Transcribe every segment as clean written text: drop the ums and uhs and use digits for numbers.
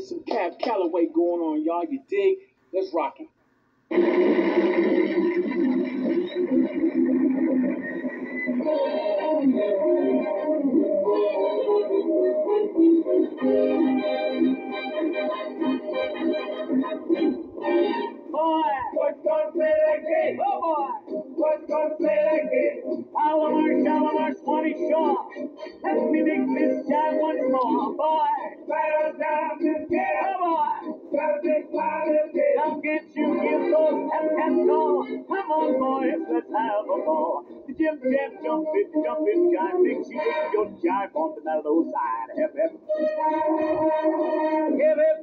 Get some Cab Calloway going on, y'all. You dig? Let's rock it. Boy, what's gonna play that game? Oh boy, what's gonna play that game? Shalimar, Swanee Shaw. Let me make this jive once more, boy. Right on down this game. Oh boy, gotta take part in this. Now get you give those tap calls. Come on, boys, let's have a ball. The Jim Jam jumping jive makes you make your jive on the mellow side. Hip hip, hip hip.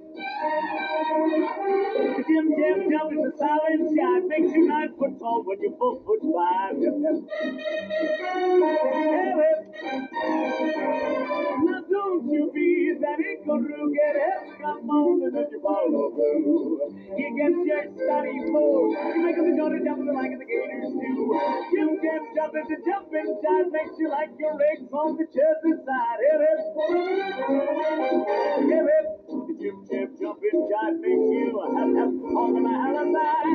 The Jim Jam jump is a silent jive, makes you 9 foot tall when you're 4'5". Hip hip. Hip hip. Now don't you be that equal get it. Come on and let you follow through. You get your study full. You make the Jordan jump like the Gators do. Jim Jam jump is a jumping jive, makes you like your legs on the Jersey side. Hip hip. Hip hip. The Jim Jam jumping jive makes you have on the side.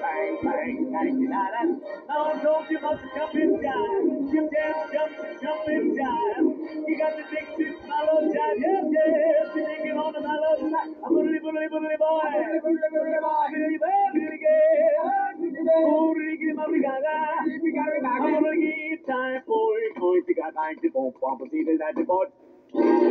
Bang, bang, bang, bang. Now I told you about the jumping jive. Jim Jam jumping jive. You got the Dixie mellow jive. Yes, yes. You're taking on the mellow side. I'm a little boy. Time, boy.